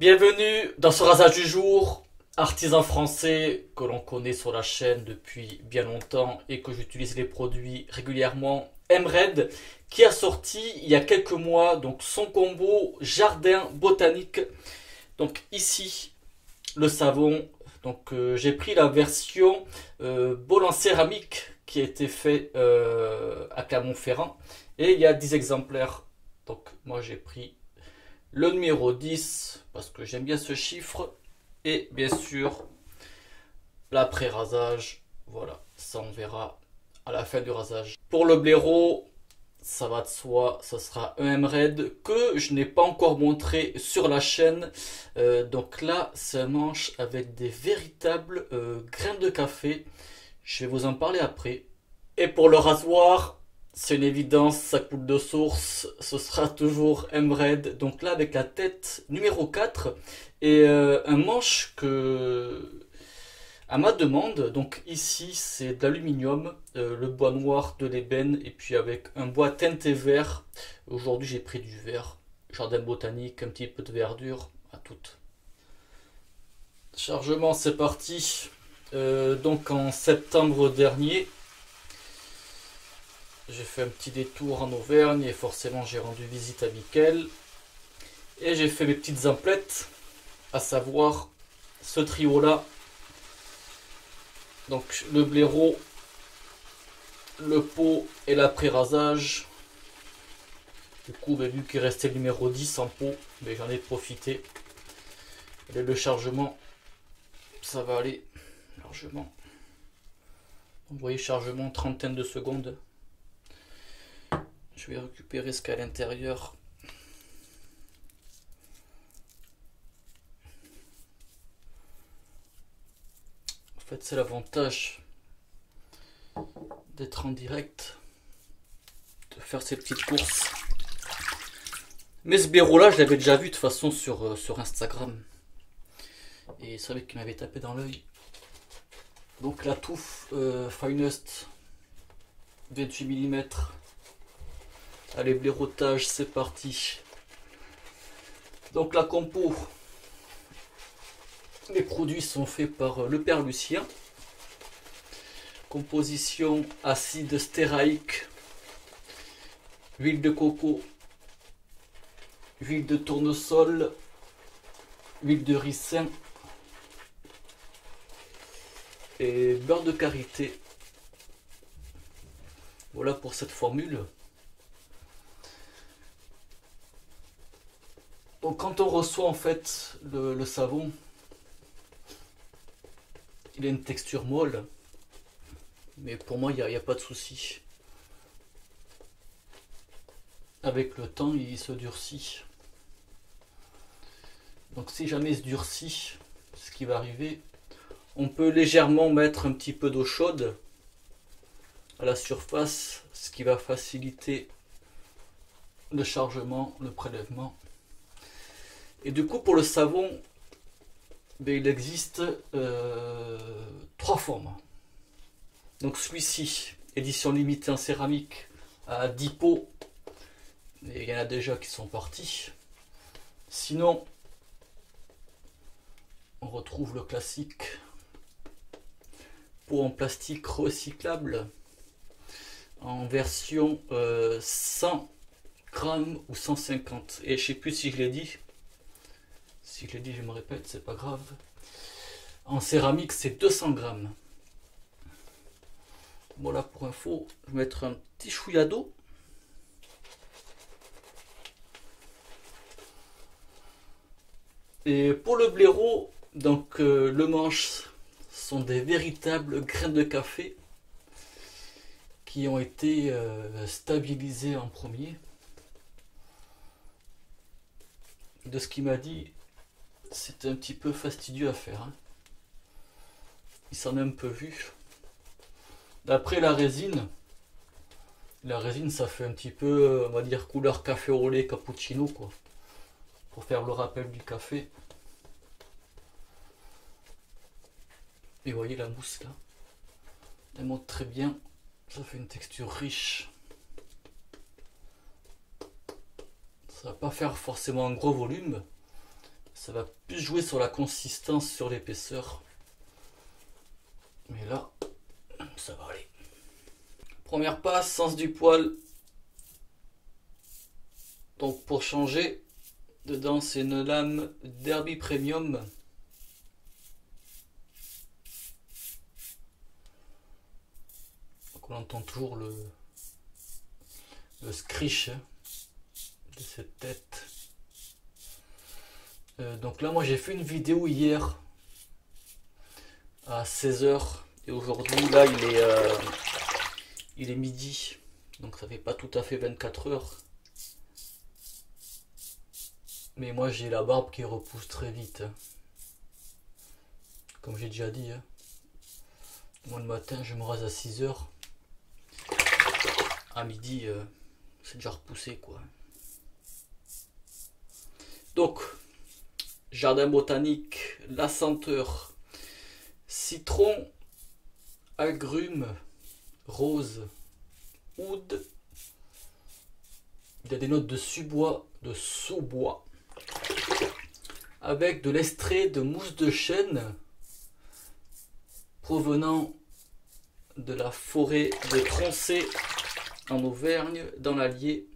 Bienvenue dans ce rasage du jour, artisan français que l'on connaît sur la chaîne depuis bien longtemps et que j'utilise les produits régulièrement, Emred, qui a sorti il y a quelques mois donc son combo jardin botanique. Donc ici le savon, donc j'ai pris la version bol en céramique qui a été fait à Clermont-Ferrand et il y a 10 exemplaires. Donc moi j'ai pris le numéro 10 parce que j'aime bien ce chiffre et bien sûr l'après-rasage. Voilà, ça on verra à la fin du rasage. Pour le blaireau, ça va de soi, ça sera un Emred que je n'ai pas encore montré sur la chaîne. Donc là, c'est un manche avec des véritables grains de café. Je vais vous en parler après. Et pour le rasoir, c'est une évidence, ça coule de source, ce sera toujours Emred. Donc là, avec la tête numéro 4 et un manche que à ma demande. Donc ici, c'est de l'aluminium, le bois noir de l'ébène et puis avec un bois teinté vert. Aujourd'hui, j'ai pris du vert, jardin botanique, un petit peu de verdure, à toutes. Chargement, c'est parti. Donc en septembre dernier, j'ai fait un petit détour en Auvergne et forcément j'ai rendu visite à Mickaël. Et j'ai fait mes petites emplettes, à savoir ce trio-là. Donc le blaireau, le pot et l'après-rasage. Du coup, vu qu'il restait le numéro 10 en pot, mais j'en ai profité. Et le chargement, ça va aller largement. Vous voyez, chargement, trentaine de secondes. Je vais récupérer ce qu'il y a à l'intérieur. En fait, c'est l'avantage d'être en direct, de faire ces petites courses. Mais ce blaireau là, je l'avais déjà vu de toute façon sur Instagram. Et c'est vrai qu'il m'avait tapé dans l'œil. Donc la touffe Finest 28 mm. Allez, blaireautage, c'est parti. Donc la compo, les produits sont faits par le père Lucien. Composition acide stéraïque, huile de coco, huile de tournesol, huile de ricin et beurre de karité. Voilà pour cette formule. Donc quand on reçoit en fait le savon, il a une texture molle, mais pour moi il n'y a pas de souci. Avec le temps il se durcit. Donc si jamais il se durcit, ce qui va arriver, on peut légèrement mettre un petit peu d'eau chaude à la surface, ce qui va faciliter le chargement, le prélèvement. Et du coup pour le savon, il existe 3 formes. Donc celui-ci, édition limitée en céramique à 10 pots, et il y en a déjà qui sont partis. Sinon, on retrouve le classique pot en plastique recyclable en version 100 grammes ou 150. Et je sais plus si je l'ai dit. Si je l'ai dit, je me répète, c'est pas grave. En céramique, c'est 200 grammes. Voilà pour info. Je vais mettre un petit chouïa d'eau. Et pour le blaireau, donc le manche sont des véritables grains de café qui ont été stabilisés en premier. De ce qu'il m'a dit, c'est un petit peu fastidieux à faire. Hein. Il s'en est un peu vu. D'après la résine ça fait un petit peu, on va dire, couleur café au lait cappuccino, quoi. Pour faire le rappel du café. Et vous voyez la mousse là. Elle monte très bien. Ça fait une texture riche. Ça va pas faire forcément un gros volume. Ça Ça va plus jouer sur la consistance, sur l'épaisseur. Mais là, ça va aller. Première passe, sens du poil. Donc pour changer, dedans c'est une lame Derby Premium. Donc on entend toujours le scritch de cette tête. Donc là moi j'ai fait une vidéo hier à 16 h et aujourd'hui là il est midi, donc ça fait pas tout à fait 24 heures. Mais moi j'ai la barbe qui repousse très vite, hein. Comme j'ai déjà dit, hein. Moi le matin je me rase à 6 h. À midi c'est déjà repoussé quoi. Donc jardin botanique, la senteur citron, agrumes, rose, oud. Il y a des notes de sous-bois, avec de l'extrait de mousse de chêne provenant de la forêt de Troncé en Auvergne, dans l'Allier.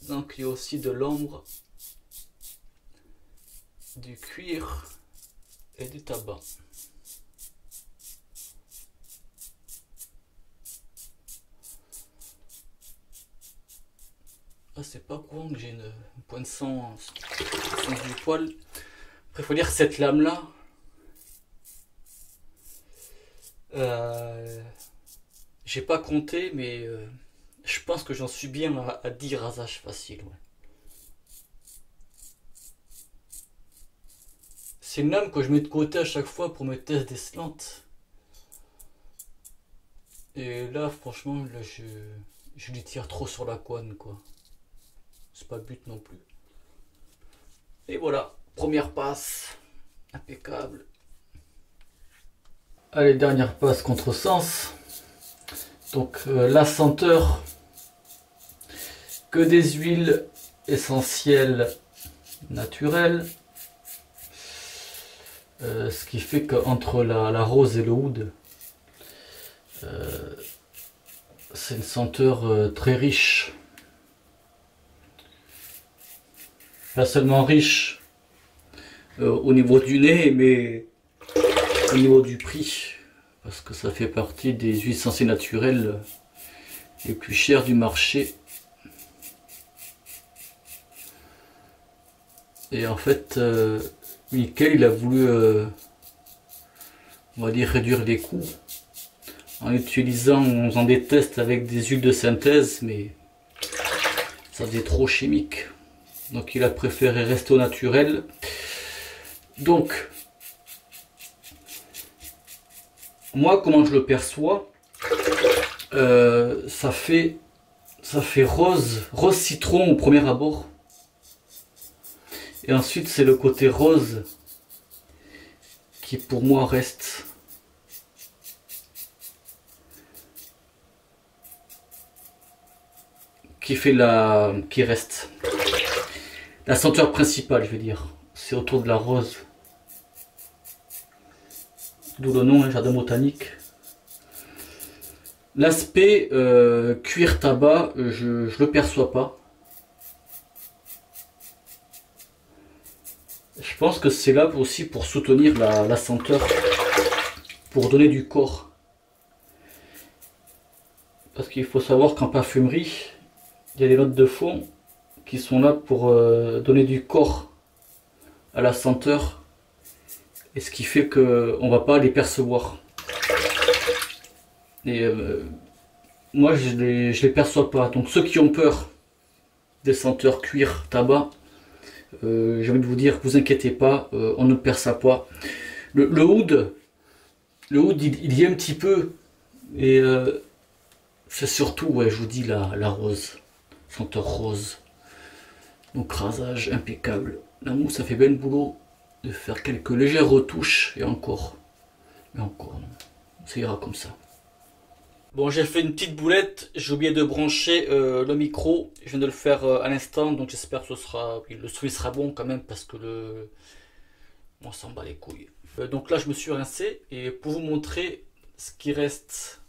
Donc il y a aussi de l'ombre, du cuir et du tabac. Ah, c'est pas courant que j'ai une pointe sang du poil. Après, il faut dire que cette lame là, j'ai pas compté, mais je pense que j'en suis bien à 10 rasages faciles. Ouais. C'est une lame que je mets de côté à chaque fois pour mes tests des slants. Et là, franchement, là, je lui tire trop sur la couenne, quoi. C'est pas le but non plus. Et voilà, première passe, impeccable. Allez, dernière passe contresens. Donc la senteur, que des huiles essentielles naturelles. Ce qui fait qu'entre la rose et le oud, c'est une senteur très riche. Pas seulement riche au niveau du nez, mais au niveau du prix. Parce que ça fait partie des huiles essentielles naturelles les plus chères du marché. Et en fait, Michael il a voulu, on va dire, réduire les coûts en faisant des tests avec des huiles de synthèse, mais ça faisait trop chimique. Donc il a préféré rester au naturel. Donc, moi comment je le perçois, ça fait rose citron au premier abord. Et ensuite c'est le côté rose qui pour moi reste. Qui reste. La senteur principale, je veux dire, c'est autour de la rose. D'où le nom, jardin botanique. L'aspect cuir tabac, je le perçois pas. Je pense que c'est là aussi pour soutenir la senteur, pour donner du corps. Parce qu'il faut savoir qu'en parfumerie, il y a des notes de fond qui sont là pour donner du corps à la senteur. Et ce qui fait qu'on ne va pas les percevoir. Et moi je les perçois pas. Donc ceux qui ont peur des senteurs cuir, tabac, j'ai envie de vous dire, vous inquiétez pas, on ne perçoit pas. Le oud il y est un petit peu. Et c'est surtout, ouais, je vous dis, la rose. Senteur rose. Donc rasage impeccable. La mousse, ça fait bien le boulot de faire quelques légères retouches. Et encore. Ça ira comme ça. Bon, j'ai fait une petite boulette, j'ai oublié de brancher le micro, je viens de le faire à l'instant, donc j'espère que le son il sera bon quand même parce que on s'en bat les couilles. Donc là je me suis rincé et pour vous montrer ce qui reste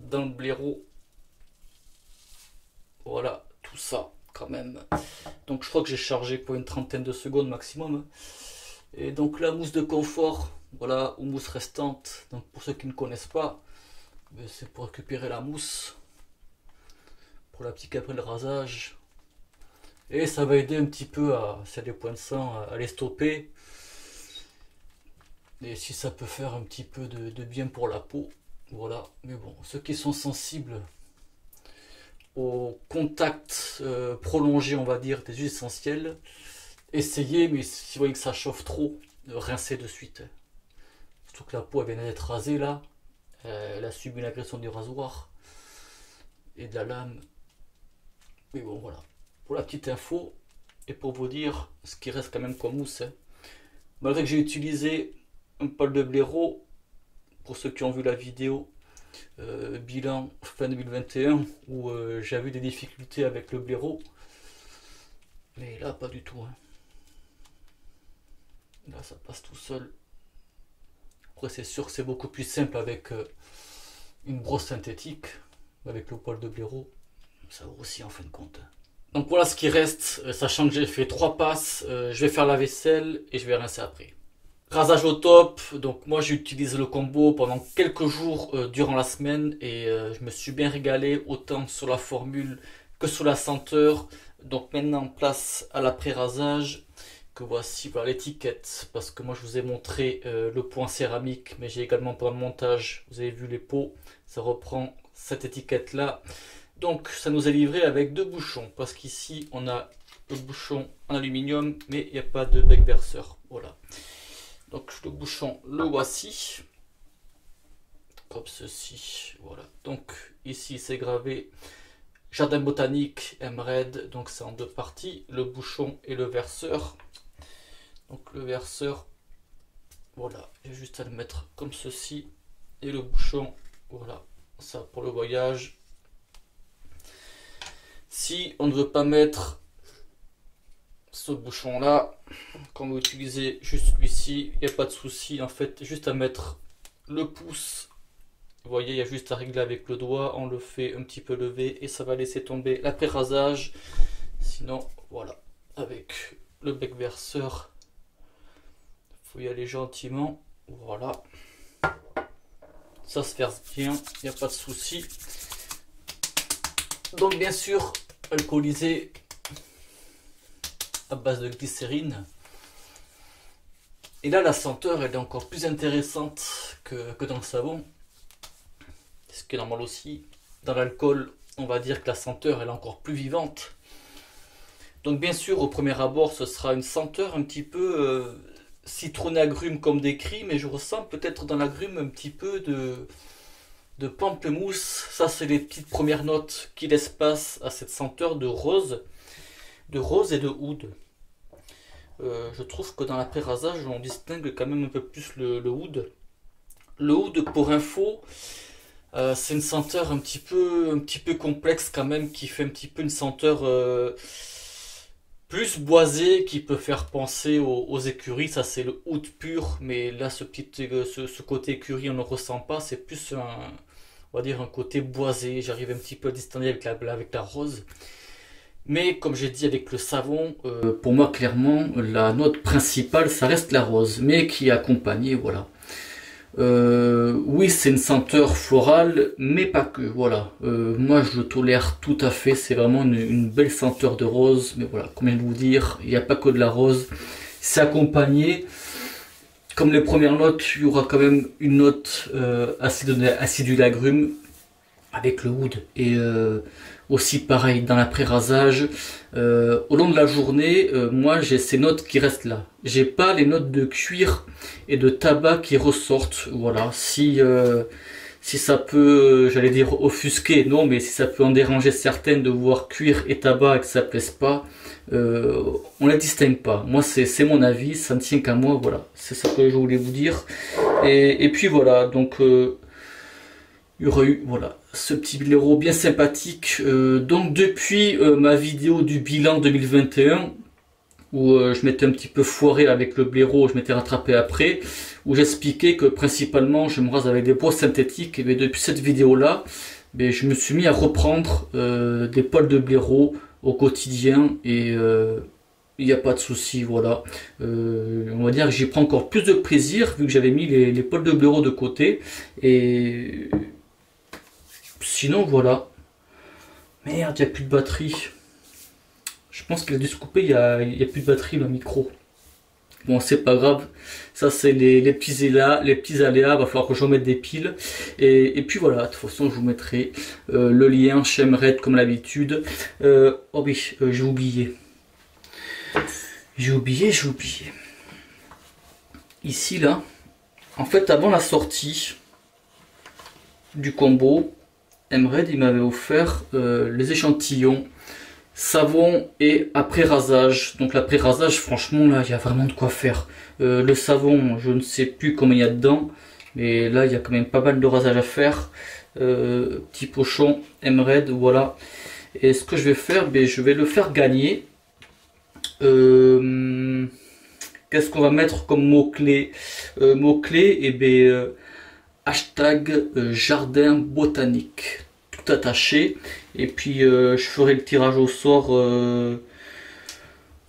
dans le blaireau, voilà, tout ça quand même. Donc je crois que j'ai chargé pour une trentaine de secondes maximum. Et donc la mousse de confort, voilà, ou mousse restante, donc pour ceux qui ne connaissent pas, c'est pour récupérer la mousse pour la petite après le rasage, et ça va aider un petit peu à, s'il y a des points de sang, à les stopper, et si ça peut faire un petit peu de bien pour la peau, voilà. Mais bon, ceux qui sont sensibles au contact prolongé, on va dire, des huiles essentielles, essayez, mais si vous voyez que ça chauffe trop, rincez de suite. Surtout que la peau elle vient d'être rasée là, elle a subi une agression du rasoir et de la lame. Mais bon, voilà. Pour la petite info, et pour vous dire ce qui reste quand même comme mousse. Hein. Malgré que j'ai utilisé un poil de blaireau, pour ceux qui ont vu la vidéo bilan fin 2021, où j'avais des difficultés avec le blaireau. Mais là, pas du tout. Hein. Là, ça passe tout seul. Après, c'est sûr que c'est beaucoup plus simple avec une brosse synthétique, avec le poil de blaireau. Ça vaut aussi en fin de compte. Donc voilà ce qui reste, sachant que j'ai fait 3 passes, je vais faire la vaisselle et je vais rincer après. Rasage au top, donc moi j'utilise le combo pendant quelques jours durant la semaine et je me suis bien régalé autant sur la formule que sur la senteur. Donc maintenant place à l'après-rasage, que voici voilà, l'étiquette, parce que moi je vous ai montré le point céramique, mais j'ai également pendant le montage, vous avez vu les pots, ça reprend cette étiquette là. Donc ça nous est livré avec 2 bouchons, parce qu'ici on a le bouchon en aluminium, mais il n'y a pas de bec verseur. Voilà. Donc le bouchon, le voici. Comme ceci. Voilà. Donc ici c'est gravé Jardin botanique Emerald. Donc c'est en 2 parties, le bouchon et le verseur. Donc le verseur, voilà, j'ai juste à le mettre comme ceci. Et le bouchon, voilà, ça pour le voyage. Si on ne veut pas mettre ce bouchon là, quand vous utilisez juste celui-ci, il n'y a pas de souci. En fait, juste à mettre le pouce. Vous voyez, il y a juste à régler avec le doigt. On le fait un petit peu lever et ça va laisser tomber l'après-rasage. Sinon, voilà, avec le bec verseur, il faut y aller gentiment. Voilà, ça se verse bien, il n'y a pas de souci. Donc bien sûr, alcoolisé à base de glycérine. Et là, la senteur, elle est encore plus intéressante que dans le savon. Ce qui est normal aussi. Dans l'alcool, on va dire que la senteur, elle est encore plus vivante. Donc bien sûr, au premier abord, ce sera une senteur un petit peu citronné agrume comme décrit, mais je ressens peut-être dans l'agrume un petit peu de pamplemousse. Ça, c'est les petites premières notes qui laissent place à cette senteur de rose et de oud. Je trouve que dans l'après-rasage, on distingue quand même un peu plus le oud. Le oud, pour info, c'est une senteur un petit peu complexe quand même, qui fait un petit peu une senteur plus boisée, qui peut faire penser aux écuries. Ça, c'est le oud pur, mais là, ce côté écurie, on ne le ressent pas. C'est plus on va dire un côté boisé. J'arrive un petit peu à distinguer avec la rose. Mais comme j'ai dit avec le savon, pour moi clairement la note principale ça reste la rose, mais qui est accompagnée, voilà. Oui, c'est une senteur florale, mais pas que, voilà. Moi je le tolère tout à fait, c'est vraiment une belle senteur de rose, mais voilà, comment vous dire, il n'y a pas que de la rose, c'est accompagné. Comme les premières notes, il y aura quand même une note acidulée agrume avec le oud et aussi pareil dans l'après-rasage. Au long de la journée, moi j'ai ces notes qui restent là. J'ai pas les notes de cuir et de tabac qui ressortent. Voilà, si ça peut, j'allais dire offusquer, non, mais si ça peut en déranger certaines de voir cuir et tabac et que ça plaise pas, on les distingue pas. Moi c'est mon avis, ça ne tient qu'à moi, voilà. C'est ça que je voulais vous dire. Et puis voilà, donc il y aura eu, voilà, ce petit blaireau bien sympathique. Donc depuis ma vidéo du bilan 2021, où je m'étais un petit peu foiré avec le blaireau, je m'étais rattrapé après, où j'expliquais que principalement je me rase avec des bois synthétiques, et bien depuis cette vidéo-là, je me suis mis à reprendre des poils de blaireau au quotidien, et il n'y a pas de souci, voilà. On va dire que j'y prends encore plus de plaisir, vu que j'avais mis les poils de blaireau de côté, et sinon voilà. Merde, il n'y a plus de batterie. Je pense qu'il a dû se couper, il y a plus de batterie le micro. Bon, c'est pas grave, ça c'est les petits aléas, va falloir que je remette des piles. Et puis voilà, de toute façon je vous mettrai le lien chez Emred comme l'habitude. Oh oui, j'ai oublié. J'ai oublié. Ici là, en fait avant la sortie du combo, Emred il m'avait offert les échantillons savon et après rasage. Donc l'après rasage, franchement là il y a vraiment de quoi faire. Le savon, je ne sais plus combien il y a dedans, mais là il y a quand même pas mal de rasage à faire. Petit pochon Emred, voilà. Et ce que je vais faire, je vais le faire gagner. Qu'est-ce qu'on va mettre comme mot-clé? Mot-clé, hashtag jardin botanique. Tout attaché. Et puis je ferai le tirage au sort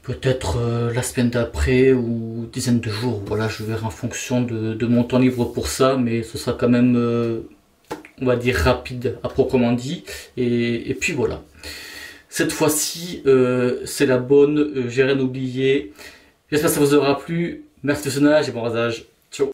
peut-être la semaine d'après ou dizaine de jours. Voilà, je verrai en fonction de mon temps libre pour ça, mais ce sera quand même, on va dire, rapide à proprement dit. Et puis voilà. Cette fois-ci, c'est la bonne, j'ai rien oublié. J'espère que ça vous aura plu. Merci de visionnage et bon rasage. Ciao.